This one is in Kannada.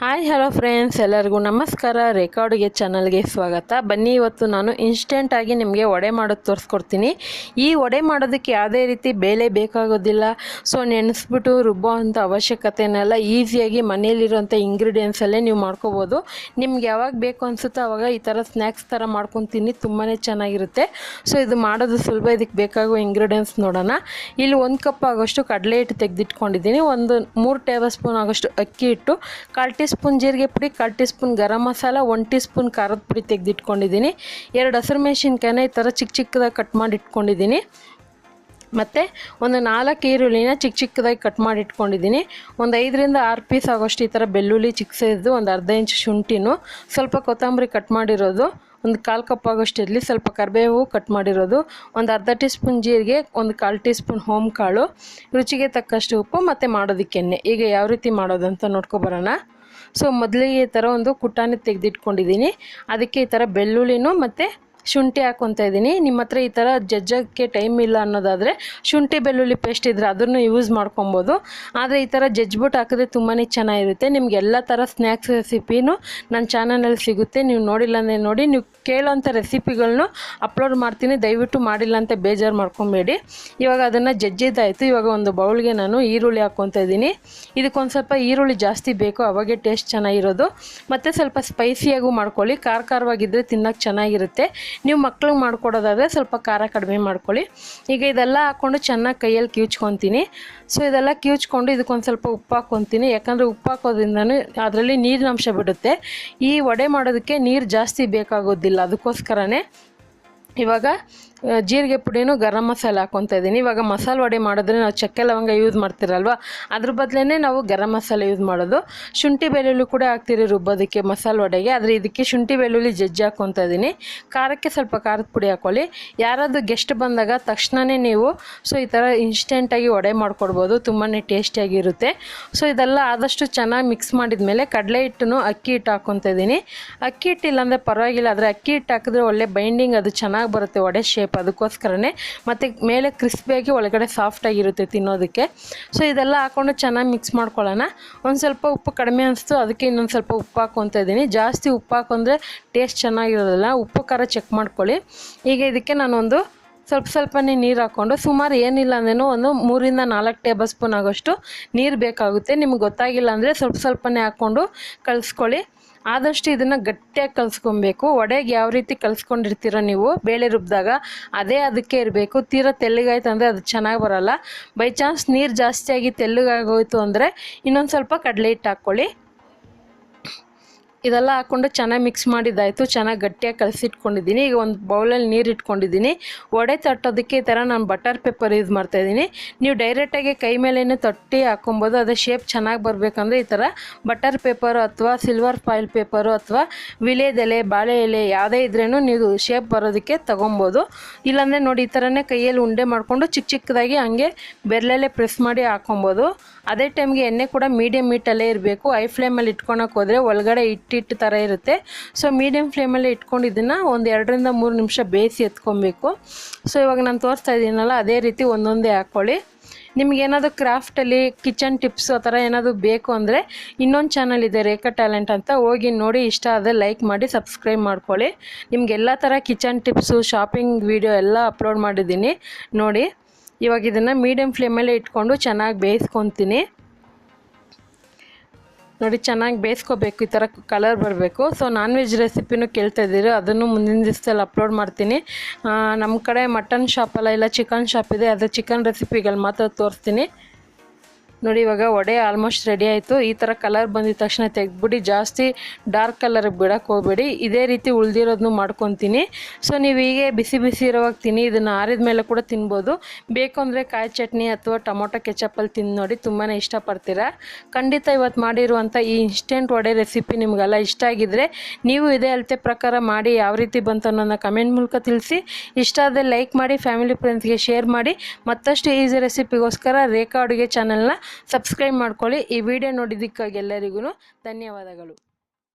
ಹಾಯ್ ಹಲೋ ಫ್ರೆಂಡ್ಸ್, ಎಲ್ಲರಿಗೂ ನಮಸ್ಕಾರ. ರೇಖಾ ಅಡುಗೆ ಚಾನಲ್ಗೆ ಸ್ವಾಗತ. ಬನ್ನಿ, ಇವತ್ತು ನಾನು ಇನ್ಸ್ಟೆಂಟಾಗಿ ನಿಮಗೆ ವಡೆ ಮಾಡೋದು ತೋರಿಸ್ಕೊಡ್ತೀನಿ. ಈ ವಡೆ ಮಾಡೋದಕ್ಕೆ ಯಾವುದೇ ರೀತಿ ಬೇಳೆ ಬೇಕಾಗೋದಿಲ್ಲ. ಸೊ ನೆನೆಸ್ಬಿಟ್ಟು ರುಬ್ಬೋ ಅಂಥ ಅವಶ್ಯಕತೆನೆಲ್ಲ ಈಸಿಯಾಗಿ ಮನೆಯಲ್ಲಿರೋಂಥ ಇಂಗ್ರೀಡಿಯೆಂಟ್ಸಲ್ಲೇ ನೀವು ಮಾಡ್ಕೋಬೋದು. ನಿಮ್ಗೆ ಯಾವಾಗ ಬೇಕು ಅನಿಸುತ್ತೋ ಆವಾಗ ಈ ಥರ ಸ್ನ್ಯಾಕ್ಸ್ ಥರ ಮಾಡ್ಕೊತೀನಿ, ತುಂಬಾ ಚೆನ್ನಾಗಿರುತ್ತೆ. ಸೊ ಇದು ಮಾಡೋದು ಸುಲಭ. ಇದಕ್ಕೆ ಬೇಕಾಗುವ ಇಂಗ್ರೀಡಿಯೆಂಟ್ಸ್ ನೋಡೋಣ. ಇಲ್ಲಿ 1 ಕಪ್ ಆಗೋಷ್ಟು ಕಡಲೆ ಹಿಟ್ಟು ತೆಗೆದಿಟ್ಕೊಂಡಿದ್ದೀನಿ, ಒಂದು 3 ಟೇಬಲ್ ಸ್ಪೂನ್ ಆಗೋಷ್ಟು ಅಕ್ಕಿ ಹಿಟ್ಟು, 1/4 ಟೀ ಸ್ಪೂನ್ ಜೀರಿಗೆ ಪುಡಿ, 1/4 tea spoon garam masala, 1 tea spoon ಖಾರದ ಪುಡಿ ತೆಗೆದಿಟ್ಕೊಂಡಿದ್ದೀನಿ. 2 ಹಸಿರು ಮೆಣಸಿನ್ಕಾಯಿನ ಈ ಥರ ಚಿಕ್ಕ ಚಿಕ್ಕದಾಗಿ ಕಟ್ ಮಾಡಿ ಇಟ್ಕೊಂಡಿದ್ದೀನಿ. ಮತ್ತು ಒಂದು 4 ಈರುಳ್ಳಿನ ಚಿಕ್ಕ ಚಿಕ್ಕದಾಗಿ ಕಟ್ ಮಾಡಿ ಇಟ್ಕೊಂಡಿದ್ದೀನಿ. ಒಂದು 5ರಿಂದ 6 ಪೀಸ್ ಆಗೋಷ್ಟು ಈ ಥರ ಬೆಳ್ಳುಳ್ಳಿ ಚಿಕ್ಕ ಸೈಜು, ಒಂದು ಅರ್ಧ ಇಂಚು ಶುಂಠಿನೂ, ಸ್ವಲ್ಪ ಕೊತ್ತಂಬರಿ ಕಟ್ ಮಾಡಿರೋದು, ಒಂದು 1/4 ಕಪ್ ಆಗೋಷ್ಟು ಇರಲಿ, ಸ್ವಲ್ಪ ಕರಿಬೇವು ಕಟ್ ಮಾಡಿರೋದು, ಒಂದು ಅರ್ಧ ಟೀ ಸ್ಪೂನ್ ಜೀರಿಗೆ, ಒಂದು 1/4 ಟೀ ಸ್ಪೂನ್ ಕಾಳು, ರುಚಿಗೆ ತಕ್ಕಷ್ಟು ಉಪ್ಪು, ಮತ್ತು ಮಾಡೋದಕ್ಕೆ ಎಣ್ಣೆ. ಈಗ ಯಾವ ರೀತಿ ಮಾಡೋದಂತ ನೋಡ್ಕೊಬರೋಣ. ಸೊ ಮೊದಲಿಗೆ ಈ ಥರ ಒಂದು ಕುಟಾಣಿ ತೆಗೆದಿಟ್ಕೊಂಡಿದ್ದೀನಿ. ಅದಕ್ಕೆ ಈ ಥರ ಬೆಳ್ಳುಳ್ಳಿನೂ ಮತ್ತು ಶುಂಠಿ ಹಾಕ್ಕೊತಾ ಇದ್ದೀನಿ. ನಿಮ್ಮ ಹತ್ರ ಈ ಥರ ಜಜ್ಜೋಕ್ಕೆ ಟೈಮ್ ಇಲ್ಲ ಅನ್ನೋದಾದರೆ ಶುಂಠಿ ಬೆಳ್ಳುಳ್ಳಿ ಪೇಸ್ಟ್ ಇದ್ದರೆ ಅದನ್ನು ಯೂಸ್ ಮಾಡ್ಕೊಬೋದು. ಆದರೆ ಈ ಥರ ಜಜ್ಜಿಬಿಟ್ಟು ಹಾಕಿದ್ರೆ ತುಂಬಾ ಚೆನ್ನಾಗಿರುತ್ತೆ. ನಿಮ್ಗೆ ಎಲ್ಲ ಥರ ಸ್ನ್ಯಾಕ್ಸ್ ರೆಸಿಪಿನೂ ನನ್ನ ಚಾನಲಲ್ಲಿ ಸಿಗುತ್ತೆ. ನೀವು ನೋಡಿಲ್ಲ ಅಂದರೆ ನೋಡಿ. ನೀವು ಕೇಳೋಂಥ ರೆಸಿಪಿಗಳನ್ನೂ ಅಪ್ಲೋಡ್ ಮಾಡ್ತೀನಿ, ದಯವಿಟ್ಟು ಮಾಡಿಲ್ಲ ಅಂತ ಬೇಜಾರು ಮಾಡ್ಕೊಬೇಡಿ. ಇವಾಗ ಅದನ್ನು ಜಜ್ಜಿದ್ದಾಯಿತು. ಇವಾಗ ಒಂದು ಬೌಲ್ಗೆ ನಾನು ಈರುಳ್ಳಿ ಹಾಕ್ಕೊತಾ ಇದ್ದೀನಿ. ಇದಕ್ಕೊಂದು ಸ್ವಲ್ಪ ಈರುಳ್ಳಿ ಜಾಸ್ತಿ ಬೇಕು, ಅವಾಗೆ ಟೇಸ್ಟ್ ಚೆನ್ನಾಗಿರೋದು. ಮತ್ತು ಸ್ವಲ್ಪ ಸ್ಪೈಸಿಯಾಗೂ ಮಾಡ್ಕೊಳ್ಳಿ, ಖಾರವಾಗಿದ್ದರೆ ತಿನ್ನೋಕ್ಕೆ ಚೆನ್ನಾಗಿರುತ್ತೆ. ನೀವು ಮಕ್ಳಿಗೆ ಮಾಡ್ಕೊಡೋದಾದರೆ ಸ್ವಲ್ಪ ಖಾರ ಕಡಿಮೆ ಮಾಡ್ಕೊಳ್ಳಿ. ಈಗ ಇದೆಲ್ಲ ಹಾಕ್ಕೊಂಡು ಚೆನ್ನಾಗಿ ಕೈಯಲ್ಲಿ ಕಿವುಚ್ಕೊತೀನಿ. ಸೊ ಇದೆಲ್ಲ ಕಿವುಚ್ಕೊಂಡು ಇದಕ್ಕೊಂದು ಸ್ವಲ್ಪ ಉಪ್ಪು ಹಾಕ್ಕೊತೀನಿ. ಯಾಕಂದರೆ ಉಪ್ಪು ಹಾಕೋದ್ರಿಂದನೂ ಅದರಲ್ಲಿ ನೀರಿನ ಅಂಶ ಬಿಡುತ್ತೆ. ಈ ವಡೆ ಮಾಡೋದಕ್ಕೆ ನೀರು ಜಾಸ್ತಿ ಬೇಕಾಗೋದಿಲ್ಲ, ಅದಕ್ಕೋಸ್ಕರನೇ. ಇವಾಗ ಜೀರಿಗೆ ಪುಡಿನೂ ಗರಂ ಮಸಾಲ ಹಾಕ್ಕೊತಾ ಇದ್ದೀನಿ. ಇವಾಗ ಮಸಾಲೆ ವಡೆ ಮಾಡಿದ್ರೆ ನಾವು ಚಕ್ಕೆ ಲವಂಗ ಯೂಸ್ ಮಾಡ್ತೀರಲ್ವ, ಅದ್ರ ಬದಲೇ ನಾವು ಗರಂ ಮಸಾಲೆ ಯೂಸ್ ಮಾಡೋದು. ಶುಂಠಿ ಬೆಳ್ಳುಳ್ಳಿ ಕೂಡ ಹಾಕ್ತೀರಿ ರುಬ್ಬೋದಕ್ಕೆ ಮಸಾಲೆ ವಡೆಗೆ, ಆದರೆ ಇದಕ್ಕೆ ಶುಂಠಿ ಬೆಳ್ಳುಳ್ಳಿ ಜಜ್ಜಿ ಹಾಕ್ಕೊತಾ ಇದ್ದೀನಿ. ಖಾರಕ್ಕೆ ಸ್ವಲ್ಪ ಖಾರದ ಪುಡಿ ಹಾಕ್ಕೊಳ್ಳಿ. ಯಾರಾದರೂ ಗೆಸ್ಟ್ ಬಂದಾಗ ತಕ್ಷಣವೇ ನೀವು ಈ ಥರ ಇನ್ಸ್ಟೆಂಟಾಗಿ ವಡೆ ಮಾಡ್ಕೊಡ್ಬೋದು, ತುಂಬಾ ಟೇಸ್ಟಿಯಾಗಿರುತ್ತೆ. ಸೊ ಇದೆಲ್ಲ ಆದಷ್ಟು ಚೆನ್ನಾಗಿ ಮಿಕ್ಸ್ ಮಾಡಿದ ಮೇಲೆ ಕಡಲೆ ಹಿಟ್ಟನ್ನು ಅಕ್ಕಿ ಹಿಟ್ಟು ಹಾಕ್ಕೊತಾ ಇದ್ದೀನಿ. ಅಕ್ಕಿ ಹಿಟ್ಟು ಇಲ್ಲಾಂದರೆ ಪರವಾಗಿಲ್ಲ, ಆದರೆ ಅಕ್ಕಿ ಹಿಟ್ಟು ಹಾಕಿದ್ರೆ ಒಳ್ಳೆ ಬೈಂಡಿಂಗ್ ಅದು ಚೆನ್ನಾಗಿ ಬರುತ್ತೆ ವಡೆ ಶೇಪ್, ಅದಕ್ಕೋಸ್ಕರನೇ. ಮತ್ತು ಮೇಲೆ ಕ್ರಿಸ್ಪಿಯಾಗಿ ಒಳಗಡೆ ಸಾಫ್ಟಾಗಿರುತ್ತೆ ತಿನ್ನೋದಕ್ಕೆ. ಸೊ ಇದೆಲ್ಲ ಹಾಕ್ಕೊಂಡು ಚೆನ್ನಾಗಿ ಮಿಕ್ಸ್ ಮಾಡ್ಕೊಳ್ಳೋಣ. ಒಂದು ಸ್ವಲ್ಪ ಉಪ್ಪು ಕಡಿಮೆ ಅನಿಸ್ತು, ಅದಕ್ಕೆ ಇನ್ನೊಂದು ಸ್ವಲ್ಪ ಉಪ್ಪು ಹಾಕ್ಕೊತಾ ಇದ್ದೀನಿ. ಜಾಸ್ತಿ ಉಪ್ಪು ಹಾಕೊಂಡ್ರೆ ಟೇಸ್ಟ್ ಚೆನ್ನಾಗಿರೋದಿಲ್ಲ, ಉಪ್ಪು ಖಾರ ಚೆಕ್ ಮಾಡ್ಕೊಳ್ಳಿ. ಈಗ ಇದಕ್ಕೆ ನಾನೊಂದು ಸ್ವಲ್ಪನೇ ನೀರು ಹಾಕ್ಕೊಂಡು, ಸುಮಾರು ಏನಿಲ್ಲ ಅಂದ್ರೂ ಒಂದು 3ರಿಂದ 4 ಟೇಬಲ್ ಸ್ಪೂನ್ ಆಗೋಷ್ಟು ನೀರು ಬೇಕಾಗುತ್ತೆ. ನಿಮ್ಗೆ ಗೊತ್ತಾಗಿಲ್ಲ ಅಂದರೆ ಸ್ವಲ್ಪನೇ ಹಾಕ್ಕೊಂಡು ಕಲಿಸ್ಕೊಳ್ಳಿ. ಆದಷ್ಟು ಇದನ್ನು ಗಟ್ಟಿಯಾಗಿ ಕಲಿಸ್ಕೊಬೇಕು. ವಡೆಗೆ ಯಾವ ರೀತಿ ಕಲಿಸ್ಕೊಂಡಿರ್ತೀರೋ ನೀವು ಬೇಳೆ ರುಬ್ಬಿದಾಗ ಅದೇ ಅದಕ್ಕೆ ಇರಬೇಕು. ತೀರಾ ತೆಳ್ಳಗಾಯ್ತು ಅಂದರೆ ಅದು ಚೆನ್ನಾಗಿ ಬರೋಲ್ಲ. ಬೈ ಚಾನ್ಸ್ ನೀರು ಜಾಸ್ತಿಯಾಗಿ ತೆಳ್ಳಗಾಗೋಯ್ತು ಅಂದರೆ ಇನ್ನೊಂದು ಸ್ವಲ್ಪ ಕಡಲೆ ಹಿಟ್ಟು ಹಾಕ್ಕೊಳ್ಳಿ. ಇದೆಲ್ಲ ಹಾಕ್ಕೊಂಡು ಚೆನ್ನಾಗಿ ಮಿಕ್ಸ್ ಮಾಡಿದ್ದಾಯಿತು. ಚೆನ್ನಾಗಿ ಗಟ್ಟಿಯಾಗಿ ಕಲಸಿಟ್ಕೊಂಡಿದ್ದೀನಿ. ಈಗ ಒಂದು ಬೌಲಲ್ಲಿ ನೀರು ಇಟ್ಕೊಂಡಿದ್ದೀನಿ. ವಡೆ ತಟ್ಟೋದಕ್ಕೆ ಈ ಥರ ನಾನು ಬಟರ್ ಪೇಪರ್ ಯೂಸ್ ಮಾಡ್ತಾಯಿದ್ದೀನಿ. ನೀವು ಡೈರೆಕ್ಟಾಗಿ ಕೈ ಮೇಲೇ ತಟ್ಟಿ ಹಾಕ್ಕೊಬೋದು. ಅದೇ ಶೇಪ್ ಚೆನ್ನಾಗಿ ಬರಬೇಕಂದ್ರೆ ಈ ಥರ ಬಟರ್ ಪೇಪರು ಅಥವಾ ಸಿಲ್ವರ್ ಫಾಯಿಲ್ ಪೇಪರು ಅಥವಾ ವಿಳೆದೆಲೆ, ಬಾಳೆ ಎಲೆ ಯಾವುದೇ ಇದ್ರೂ ನೀವು ಶೇಪ್ ಬರೋದಕ್ಕೆ ತೊಗೊಬೋದು. ಇಲ್ಲಾಂದರೆ ನೋಡಿ ಈ ಥರನೇ ಕೈಯಲ್ಲಿ ಉಂಡೆ ಮಾಡಿಕೊಂಡು ಚಿಕ್ಕ ಚಿಕ್ಕದಾಗಿ ಹಂಗೆ ಬೆರಳಲ್ಲೇ ಪ್ರೆಸ್ ಮಾಡಿ ಹಾಕ್ಕೊಬೋದು. ಅದೇ ಟೈಮ್ಗೆ ಎಣ್ಣೆ ಕೂಡ ಮೀಡಿಯಮ್ ಹೀಟಲ್ಲೇ ಇರಬೇಕು. ಹೈ ಫ್ಲೇಮಲ್ಲಿ ಇಟ್ಕೊಳಕ್ಕೆ ಹೋದರೆ ಒಳಗಡೆ ಹಿಟ್ಟು ಥರ ಇರುತ್ತೆ. ಸೊ ಮೀಡಿಯಮ್ ಫ್ಲೇಮಲ್ಲೇ ಇಟ್ಕೊಂಡು ಇದನ್ನು ಒಂದು 2ರಿಂದ 3 ನಿಮಿಷ ಬೇಯಿಸಿ ಎತ್ಕೊಬೇಕು. ಸೊ ಇವಾಗ ನಾನು ತೋರಿಸ್ತಾ ಇದ್ದೀನಲ್ಲ ಅದೇ ರೀತಿ ಒಂದೊಂದೇ ಹಾಕ್ಕೊಳ್ಳಿ. ನಿಮಗೇನಾದರೂ ಕ್ರಾಫ್ಟಲ್ಲಿ ಕಿಚನ್ ಟಿಪ್ಸು ಆ ಥರ ಏನಾದರೂ ಬೇಕು ಅಂದರೆ ಇನ್ನೊಂದು ಚಾನಲ್ ಇದೆ, ರೇಖಾ ಟ್ಯಾಲೆಂಟ್ ಅಂತ, ಹೋಗಿ ನೋಡಿ. ಇಷ್ಟ ಆದರೆ ಲೈಕ್ ಮಾಡಿ ಸಬ್ಸ್ಕ್ರೈಬ್ ಮಾಡ್ಕೊಳ್ಳಿ. ನಿಮಗೆಲ್ಲ ಥರ ಕಿಚನ್ ಟಿಪ್ಸು, ಶಾಪಿಂಗ್ ವಿಡಿಯೋ ಎಲ್ಲ ಅಪ್ಲೋಡ್ ಮಾಡಿದ್ದೀನಿ ನೋಡಿ. ಇವಾಗ ಇದನ್ನು ಮೀಡಿಯಮ್ ಫ್ಲೇಮಲ್ಲೇ ಇಟ್ಕೊಂಡು ಚೆನ್ನಾಗಿ ಬೇಯಿಸ್ಕೊತೀನಿ. ನೋಡಿ ಚೆನ್ನಾಗಿ ಬೇಯಿಸ್ಕೋಬೇಕು, ಈ ಥರ ಕಲರ್ ಬರಬೇಕು. ಸೊ ನಾನ್ ವೆಜ್ ರೆಸಿಪಿನೂ ಕೇಳ್ತಾ ಇದ್ದೀರಿ, ಅದನ್ನು ಮುಂದಿನ ದಿವಸದಲ್ಲಿ ಅಪ್ಲೋಡ್ ಮಾಡ್ತೀನಿ. ನಮ್ಮ ಕಡೆ ಮಟನ್ ಶಾಪಲ್ಲ, ಇಲ್ಲ ಚಿಕನ್ ಶಾಪ್ ಇದೆ, ಅದು ಚಿಕನ್ ರೆಸಿಪಿಗಳು ಮಾತ್ರ ತೋರಿಸ್ತೀನಿ. ನೋಡಿ ಇವಾಗ ವಡೆ ಆಲ್ಮೋಸ್ಟ್ ರೆಡಿ ಆಯಿತು. ಈ ಥರ ಕಲರ್ ಬಂದಿದ ತಕ್ಷಣ ತೆಗೆದ್ಬಿಡಿ, ಜಾಸ್ತಿ ಡಾರ್ಕ್ ಕಲರಿಗೆ ಬಿಡೋಕ್ಕೆ ಹೋಗಬೇಡಿ. ಇದೇ ರೀತಿ ಉಳಿದಿರೋದನ್ನು ಮಾಡ್ಕೊತೀನಿ. ಸೊ ನೀವು ಹೀಗೆ ಬಿಸಿ ಬಿಸಿ ಇರೋವಾಗ ತಿನ್ನಿ. ಇದನ್ನು ಆರಿದ ಮೇಲೆ ಕೂಡ ತಿನ್ಬೋದು. ಬೇಕು ಅಂದರೆ ಕಾಯಿ ಚಟ್ನಿ ಅಥವಾ ಟೊಮೊಟೊ ಕೆಚಪ್ಪಲ್ಲಿ ತಿಂದು ನೋಡಿ, ತುಂಬಾ ಇಷ್ಟಪಡ್ತೀರಾ. ಖಂಡಿತ ಇವತ್ತು ಮಾಡಿರುವಂಥ ಈ ಇನ್ಸ್ಟೆಂಟ್ ವಡೆ ರೆಸಿಪಿ ನಿಮಗೆಲ್ಲ ಇಷ್ಟ ಆಗಿದ್ದರೆ ನೀವು ಇದೇ ಅಳತೆ ಪ್ರಕಾರ ಮಾಡಿ ಯಾವ ರೀತಿ ಬಂತು ಅನ್ನೋದನ್ನ ಕಮೆಂಟ್ ಮೂಲಕ ತಿಳಿಸಿ. ಇಷ್ಟ ಆದರೆ ಲೈಕ್ ಮಾಡಿ, ಫ್ಯಾಮಿಲಿ ಫ್ರೆಂಡ್ಸ್ಗೆ ಶೇರ್ ಮಾಡಿ. ಮತ್ತಷ್ಟು ಈಸಿ ರೆಸಿಪಿಗೋಸ್ಕರ ರೇಖಾ ಅಡುಗೆ ಚಾನಲ್ನ ಸಬ್ಸ್ಕ್ರೈಬ್ ಮಾಡ್ಕೊಳ್ಳಿ. ಈ ವಿಡಿಯೋ ನೋಡಿದ್ದಕ್ಕಾಗಿ ಎಲ್ಲರಿಗೂ ಧನ್ಯವಾದಗಳು.